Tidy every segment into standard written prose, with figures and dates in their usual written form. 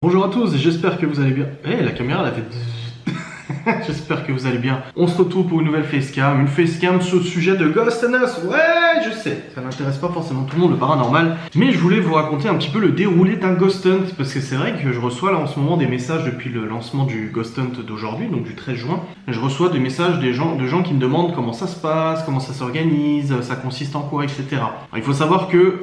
Bonjour à tous, j'espère que vous allez bien. Eh, la caméra elle a fait... J'espère que vous allez bien. On se retrouve pour une nouvelle facecam. Une facecam sur le sujet de Ghost and Us. Ouais, je sais, ça n'intéresse pas forcément tout le monde, le paranormal. Mais je voulais vous raconter un petit peu le déroulé d'un Ghost Hunt. Parce que c'est vrai que je reçois là en ce moment des messages depuis le lancement du Ghost Hunt d'aujourd'hui, donc du 13 juin. Je reçois des messages de gens qui me demandent comment ça se passe, comment ça s'organise, ça consiste en quoi, etc. Alors, il faut savoir que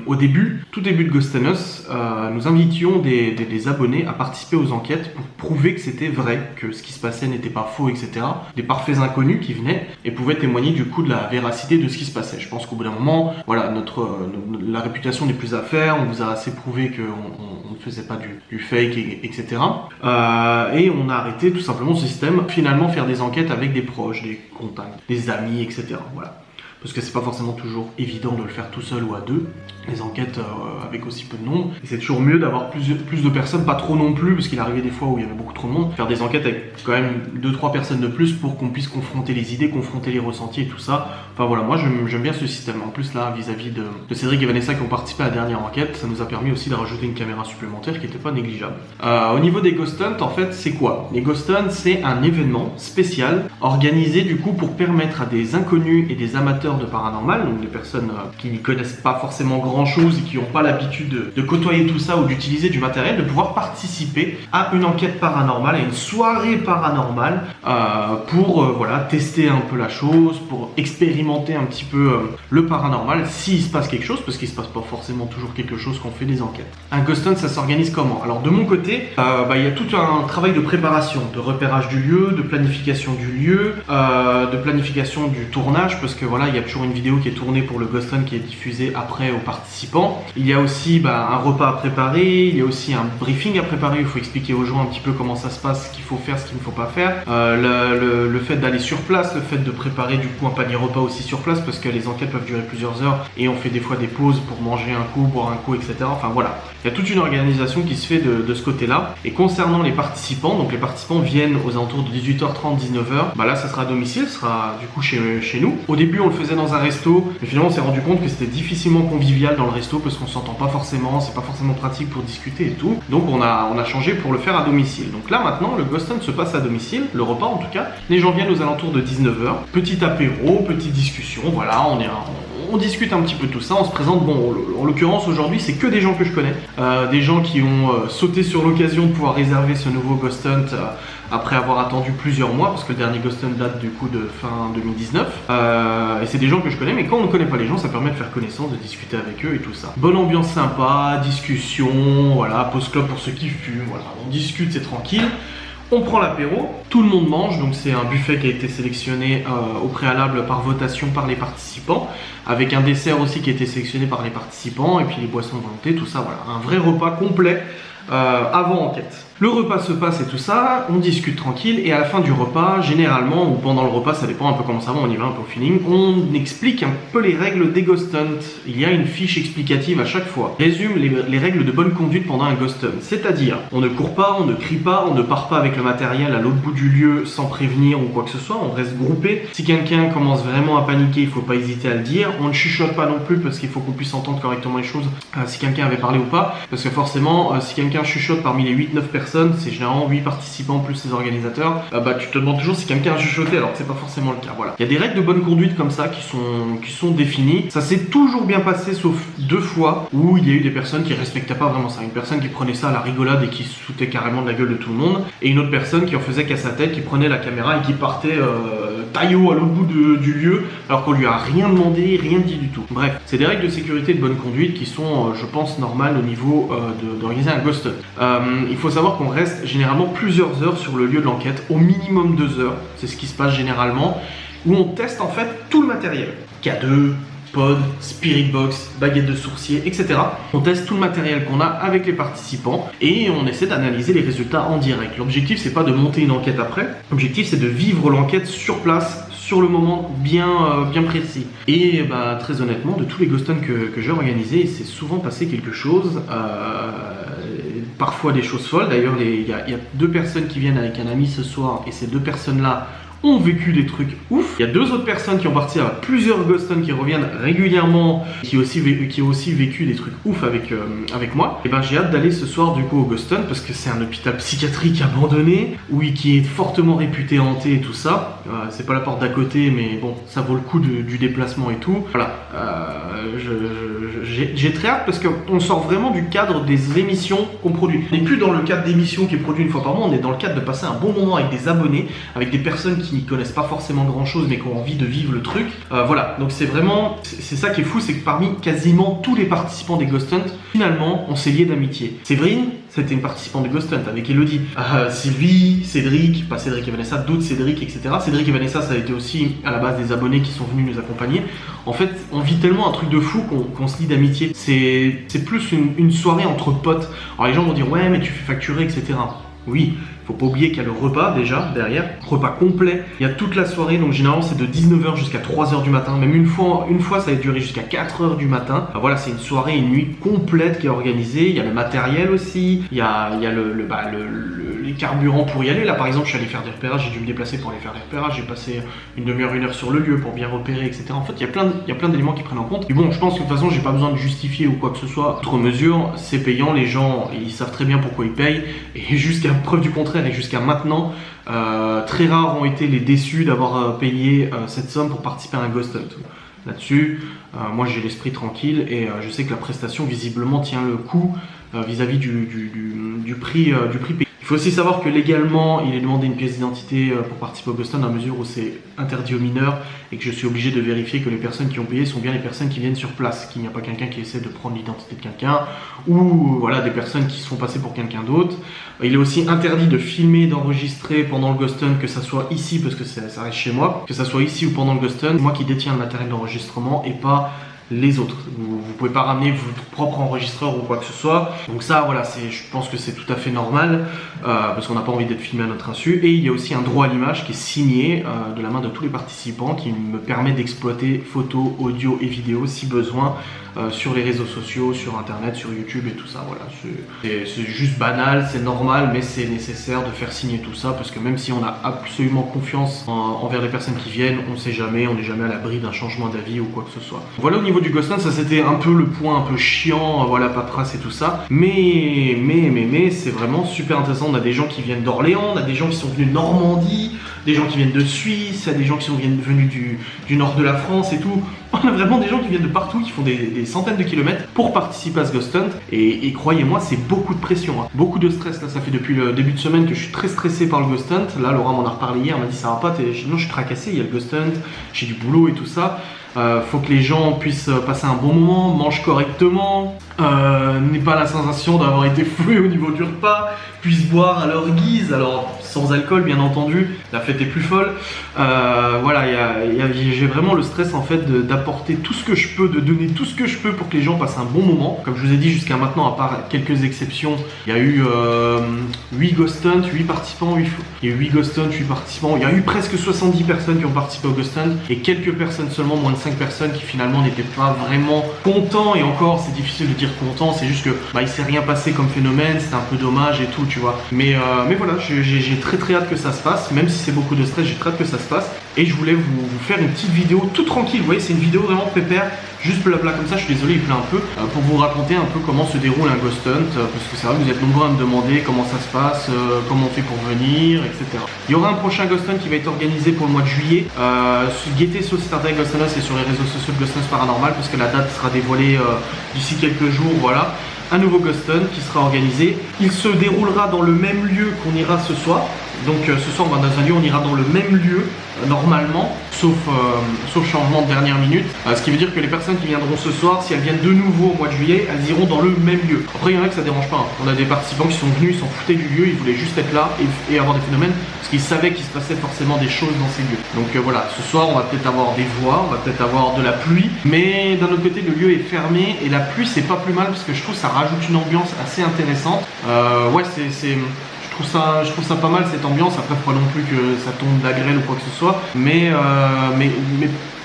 au début, tout début de Ghost and Us, nous invitions des abonnés à participer aux enquêtes pour prouver que c'était vrai, que ce qui se passait n'était pas faux, etc. Des parfaits inconnus qui venaient et pouvaient témoigner du coup de la véracité de ce qui se passait. Je pense qu'au bout d'un moment, voilà, la réputation n'est plus à faire, on vous a assez prouvé qu'on ne faisait pas du fake, etc. Et on a arrêté tout simplement ce système, finalement faire des enquêtes avec des proches, des contacts, des amis, etc. Voilà. Parce que c'est pas forcément toujours évident de le faire tout seul ou à deux, les enquêtes avec aussi peu de nombre. Et c'est toujours mieux d'avoir plus de personnes, pas trop non plus, parce qu'il arrivait des fois où il y avait beaucoup trop de monde, faire des enquêtes avec quand même 2-3 personnes de plus pour qu'on puisse confronter les idées, confronter les ressentis et tout ça. Enfin voilà, moi j'aime bien ce système. En plus là, vis-à-vis de Cédric et Vanessa qui ont participé à la dernière enquête, ça nous a permis aussi de rajouter une caméra supplémentaire qui n'était pas négligeable. Au niveau des Ghost Hunt, en fait, c'est quoi? Les Ghost Hunt, c'est un événement spécial organisé du coup pour permettre à des inconnus et des amateurs de paranormal, donc des personnes qui n'y connaissent pas forcément grand chose et qui n'ont pas l'habitude de côtoyer tout ça ou d'utiliser du matériel, de pouvoir participer à une enquête paranormale, à une soirée paranormale pour voilà, tester un peu la chose, pour expérimenter un petit peu le paranormal s'il se passe quelque chose, parce qu'il se passe pas forcément toujours quelque chose quand on fait des enquêtes. Un Ghost Hunt, ça s'organise comment? Alors de mon côté, il y a tout un travail de préparation, de repérage du lieu, de planification du lieu, de planification du tournage, parce que voilà, il y a toujours une vidéo qui est tournée pour le Ghost Hunt qui est diffusée après aux participants. Il y a aussi un repas à préparer, il y a aussi un briefing à préparer, il faut expliquer aux gens un petit peu comment ça se passe, ce qu'il faut faire, ce qu'il ne faut pas faire. Le fait d'aller sur place, le fait de préparer du coup un panier repas aussi sur place, parce que les enquêtes peuvent durer plusieurs heures et on fait des fois des pauses pour manger un coup, boire un coup, etc. Enfin voilà, il y a toute une organisation qui se fait de ce côté-là. Et concernant les participants, donc les participants viennent aux alentours de 18h30, 19h, là ça sera à domicile, ce sera du coup chez nous. Au début on le faisait dans un resto, mais finalement on s'est rendu compte que c'était difficilement convivial dans le resto parce qu'on s'entend pas forcément, c'est pas forcément pratique pour discuter et tout. Donc on a changé pour le faire à domicile. Donc là maintenant le Ghost Hunt se passe à domicile, le repas en tout cas. Les gens viennent aux alentours de 19h, petit apéro, petite discussion, voilà, on discute un petit peu tout ça, on se présente. Bon, en l'occurrence aujourd'hui c'est que des gens que je connais, des gens qui ont sauté sur l'occasion de pouvoir réserver ce nouveau Ghost Hunt après avoir attendu plusieurs mois, parce que le dernier Ghost Hunt date du coup de fin 2019, et c'est des gens que je connais, mais quand on ne connaît pas les gens, ça permet de faire connaissance, de discuter avec eux et tout ça. Bonne ambiance sympa, discussion, voilà, pause club pour ceux qui fument, voilà, on discute, c'est tranquille. On prend l'apéro, tout le monde mange, donc c'est un buffet qui a été sélectionné au préalable par votation par les participants, avec un dessert aussi qui a été sélectionné par les participants, et puis les boissons de volonté, tout ça, voilà, un vrai repas complet avant enquête. Le repas se passe et tout ça, on discute tranquille, et à la fin du repas, généralement, ou pendant le repas, ça dépend un peu comment ça va, on y va un peu au feeling, on explique un peu les règles des Ghost Hunt. Il y a une fiche explicative à chaque fois. Résume les règles de bonne conduite pendant un Ghost Hunt. C'est-à-dire, on ne court pas, on ne crie pas, on ne part pas avec le matériel à l'autre bout du lieu sans prévenir ou quoi que ce soit, on reste groupé. Si quelqu'un commence vraiment à paniquer, il ne faut pas hésiter à le dire. On ne chuchote pas non plus parce qu'il faut qu'on puisse entendre correctement les choses, si quelqu'un avait parlé ou pas, parce que forcément, si quelqu'un chuchote parmi les 8-9 personnes, c'est généralement 8 participants plus les organisateurs, tu te demandes toujours si quelqu'un a chuchoté alors que c'est pas forcément le cas. Voilà. Il y a des règles de bonne conduite comme ça qui sont définies. Ça s'est toujours bien passé sauf 2 fois où il y a eu des personnes qui respectaient pas vraiment ça. Une personne qui prenait ça à la rigolade et qui se foutait carrément de la gueule de tout le monde, et une autre personne qui en faisait qu'à sa tête, qui prenait la caméra et qui partait taillot à l'autre bout du lieu alors qu'on lui a rien demandé, rien dit du tout. Bref, c'est des règles de sécurité et de bonne conduite qui sont, je pense, normales au niveau d'organiser un Ghost Hunt. Il faut savoir qu'on reste généralement plusieurs heures sur le lieu de l'enquête, au minimum 2 heures, c'est ce qui se passe généralement, où on teste en fait tout le matériel. K2, pod, spirit box, baguette de sourcier, etc. On teste tout le matériel qu'on a avec les participants et on essaie d'analyser les résultats en direct. L'objectif c'est pas de monter une enquête après, l'objectif c'est de vivre l'enquête sur place, sur le moment bien précis. Et très honnêtement, de tous les Ghost Hunt que j'ai organisés, il s'est souvent passé quelque chose, parfois des choses folles. D'ailleurs il y a 2 personnes qui viennent avec un ami ce soir, et ces 2 personnes là ont vécu des trucs ouf. Il y a 2 autres personnes qui ont parti à plusieurs Ghoston qui reviennent régulièrement, qui ont aussi vécu des trucs ouf avec moi. Et ben j'ai hâte d'aller ce soir du coup au Ghoston parce que c'est un hôpital psychiatrique abandonné, oui, qui est fortement réputé hanté et tout ça. C'est pas la porte d'à côté, mais bon, ça vaut le coup du déplacement et tout. Voilà, j'ai très hâte parce qu'on sort vraiment du cadre des émissions qu'on produit. On n'est plus dans le cadre d'émissions qui est produit une fois par mois, on est dans le cadre de passer un bon moment avec des abonnés, avec des personnes qui n'y connaissent pas forcément grand chose mais qui ont envie de vivre le truc. Voilà, donc c'est vraiment, c'est ça qui est fou, c'est que parmi quasiment tous les participants des Ghost Hunt, finalement on s'est liés d'amitié. Séverine, c'était une participante de Ghost Hunt avec Elodie. Sylvie, Cédric, pas Cédric et Vanessa, d'autres Cédric, etc. Cédric et Vanessa, ça a été aussi à la base des abonnés qui sont venus nous accompagner. En fait, on vit tellement un truc de fou qu'on se lie d'amitié. C'est plus une soirée entre potes. Alors les gens vont dire ouais mais tu fais facturer, etc. Oui, faut pas oublier qu'il y a le repas déjà derrière, repas complet. Il y a toute la soirée, donc généralement c'est de 19h jusqu'à 3h du matin. Même une fois ça a duré jusqu'à 4h du matin. Voilà, c'est une soirée, une nuit complète qui est organisée. Il y a le matériel aussi, il y a les carburants pour y aller. Là par exemple, je suis allé faire des repérages, j'ai dû me déplacer pour aller faire des repérages. J'ai passé une demi-heure, 1 heure sur le lieu pour bien repérer, etc. En fait, il y a plein d'éléments qui prennent en compte. Et bon, je pense que de toute façon, j'ai pas besoin de justifier ou quoi que ce soit. Outre mesure, c'est payant, les gens, ils savent très bien pourquoi ils payent. Et jusqu'à preuve du contraire, et jusqu'à maintenant, très rares ont été les déçus d'avoir payé cette somme pour participer à un Ghost Hunt. Là-dessus, moi j'ai l'esprit tranquille et je sais que la prestation visiblement tient le coup vis-à-vis du prix payé. Il faut aussi savoir que légalement, il est demandé une pièce d'identité pour participer au Ghost Hunt à mesure où c'est interdit aux mineurs et que je suis obligé de vérifier que les personnes qui ont payé sont bien les personnes qui viennent sur place, qu'il n'y a pas quelqu'un qui essaie de prendre l'identité de quelqu'un ou voilà des personnes qui se font passer pour quelqu'un d'autre. Il est aussi interdit de filmer, d'enregistrer pendant le Ghost Hunt, que ça soit ici parce que ça reste chez moi, que ça soit ici ou pendant le Ghost Hunt, c'est moi qui détiens le matériel d'enregistrement et pas les autres. Vous pouvez pas ramener votre propre enregistreur ou quoi que ce soit. Donc ça, voilà, je pense que c'est tout à fait normal parce qu'on n'a pas envie d'être filmé à notre insu. Et il y a aussi un droit à l'image qui est signé de la main de tous les participants qui me permet d'exploiter photos, audio et vidéos si besoin sur les réseaux sociaux, sur internet, sur YouTube et tout ça. Voilà, c'est juste banal, c'est normal, mais c'est nécessaire de faire signer tout ça parce que même si on a absolument confiance envers les personnes qui viennent, on sait jamais, on n'est jamais à l'abri d'un changement d'avis ou quoi que ce soit. Voilà, au niveau du Ghost Hunt, ça c'était un peu le point un peu chiant, voilà, paperasse et tout ça, mais c'est vraiment super intéressant. On a des gens qui viennent d'Orléans, on a des gens qui sont venus de Normandie, des gens qui viennent de Suisse, il y a des gens qui sont venus du nord de la France et tout. On a vraiment des gens qui viennent de partout, qui font des centaines de kilomètres pour participer à ce Ghost Hunt. Et croyez-moi, c'est beaucoup de pression, hein. Beaucoup de stress. Là, ça fait depuis le début de semaine que je suis très stressé par le Ghost Hunt. Là, Laura m'en a reparlé hier, elle m'a dit ça va pas, non, je suis tracassé, il y a le Ghost Hunt, j'ai du boulot et tout ça. Faut que les gens puissent passer un bon moment, mangent correctement, n'aient pas la sensation d'avoir été floués au niveau du repas, puissent boire à leur guise, alors sans alcool bien entendu, la fête est plus folle. Voilà, j'ai vraiment le stress en fait d'apporter tout ce que je peux, de donner tout ce que je peux pour que les gens passent un bon moment. Comme je vous ai dit jusqu'à maintenant, à part quelques exceptions, il y a eu 8 Ghost Hunt, 8 participants, il y a eu 8 Ghost Hunt, 8 participants, il y a eu presque 70 personnes qui ont participé au Ghost Hunt et quelques personnes seulement, moins de 5 personnes qui finalement n'étaient pas vraiment contents. Et encore, c'est difficile de dire content, c'est juste que il s'est rien passé comme phénomène, c'était un peu dommage et tout, tu vois. Mais voilà, j'ai très hâte que ça se passe, même si c'est beaucoup de stress, j'ai très hâte que ça se passe. Et je voulais vous faire une petite vidéo toute tranquille, vous voyez, c'est une vidéo vraiment pépère, juste blabla comme ça, je suis désolé, il pleut un peu, pour vous raconter un peu comment se déroule un Ghost Hunt, parce que c'est vrai que vous êtes nombreux à me demander comment ça se passe, comment on fait pour venir, etc. Il y aura un prochain Ghost Hunt qui va être organisé pour le mois de juillet. Guettez sur le site internet Ghost Hunt et sur les réseaux sociaux de Ghost Hunt Paranormal, parce que la date sera dévoilée d'ici quelques jours, voilà. Un nouveau Ghost Hunt qui sera organisé. Il se déroulera dans le même lieu qu'on ira ce soir. Donc ce soir on va dans un lieu, on ira dans le même lieu normalement, sauf changement de dernière minute. Ce qui veut dire que les personnes qui viendront ce soir, si elles viennent de nouveau au mois de juillet, elles iront dans le même lieu. Après il y en a que ça dérange pas, hein. On a des participants qui sont venus, ils s'en foutaient du lieu, ils voulaient juste être là et avoir des phénomènes parce qu'ils savaient qu'il se passait forcément des choses dans ces lieux. Donc voilà, ce soir on va peut-être avoir des voix, on va peut-être avoir de la pluie, mais d'un autre côté le lieu est fermé et la pluie c'est pas plus mal parce que je trouve que ça rajoute une ambiance assez intéressante. Ouais, je je trouve ça pas mal cette ambiance. Après, faut pas non plus que ça tombe de la grêle ou quoi que ce soit. Mais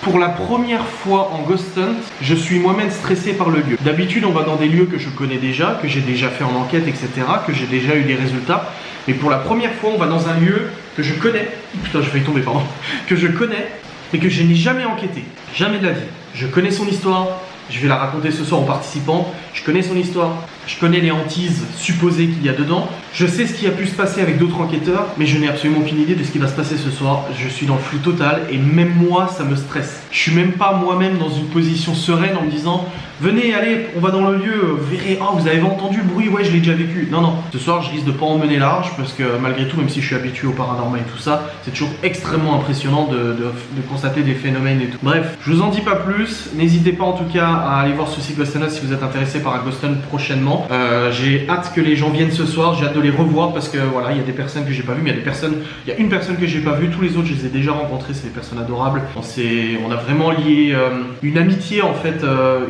pour la première fois en Ghost Hunt, je suis moi-même stressé par le lieu. D'habitude, on va dans des lieux que je connais déjà, que j'ai déjà fait en enquête, etc., que j'ai déjà eu des résultats. Mais pour la première fois, on va dans un lieu que je connais. Putain, j'ai failli tomber, pardon. Que je connais, mais que je n'ai jamais enquêté. Jamais de la vie. Je connais son histoire. Je vais la raconter ce soir en participant. Je connais son histoire. Je connais les hantises supposées qu'il y a dedans. Je sais ce qui a pu se passer avec d'autres enquêteurs, mais je n'ai absolument aucune idée de ce qui va se passer ce soir. Je suis dans le flou total et même moi, ça me stresse. Je suis même pas moi-même dans une position sereine en me disant « Venez, allez, on va dans le lieu, vous verrez, oh, vous avez entendu le bruit, ouais, je l'ai déjà vécu. » Non, non, ce soir, je risque de pas en mener large parce que malgré tout, même si je suis habitué au paranormal et tout ça, c'est toujours extrêmement impressionnant de constater des phénomènes et tout. Bref, je vous en dis pas plus. N'hésitez pas en tout cas à aller voir ce site Ghost Hunt si vous êtes intéressé par un Ghost Hunt prochainement. J'ai hâte que les gens viennent ce soir, j'ai hâte de les revoir parce que voilà, il y a des personnes que j'ai pas vues, mais il y a une personne que j'ai pas vue, tous les autres je les ai déjà rencontrés, c'est des personnes adorables. On a vraiment lié une amitié en fait,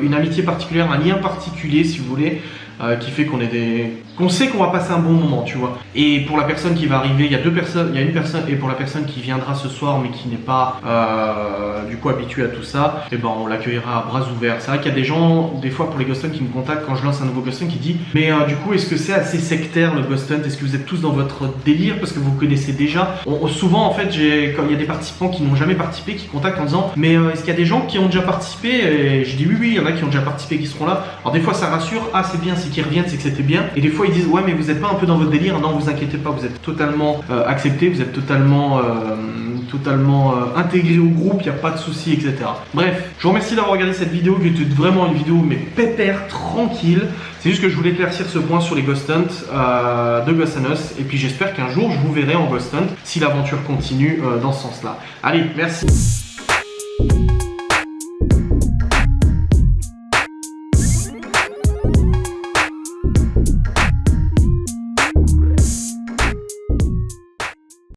une amitié particulière, un lien particulier si vous voulez. Qui fait qu'on sait qu'on va passer un bon moment, tu vois. Et pour la personne qui va arriver, il y a une personne, et pour la personne qui viendra ce soir mais qui n'est pas du coup habituée à tout ça, et ben on l'accueillera à bras ouverts. C'est vrai qu'il y a des gens, des fois pour les Ghost Hunt qui me contactent quand je lance un nouveau Ghost Hunt qui dit mais du coup est-ce que c'est assez sectaire le Ghost Hunt? Est-ce que vous êtes tous dans votre délire parce que vous connaissez déjà? Souvent en fait quand il y a des participants qui n'ont jamais participé qui contactent en disant mais est-ce qu'il y a des gens qui ont déjà participé? Et je dis oui, il y en a qui ont déjà participé qui seront là. Alors des fois ça rassure, ah c'est bien, qui reviennent, c'est que c'était bien. Et des fois ils disent ouais mais vous n'êtes pas un peu dans votre délire? Non, vous inquiétez pas, vous êtes totalement accepté, vous êtes totalement intégré au groupe, il n'y a pas de soucis, etc. Bref, je vous remercie d'avoir regardé cette vidéo qui était vraiment une vidéo mais pépère, tranquille. C'est juste que je voulais éclaircir ce point sur les Ghost Hunt de Ghost Hunt Us. Et puis j'espère qu'un jour je vous verrai en Ghost Hunt si l'aventure continue dans ce sens là. Allez, merci.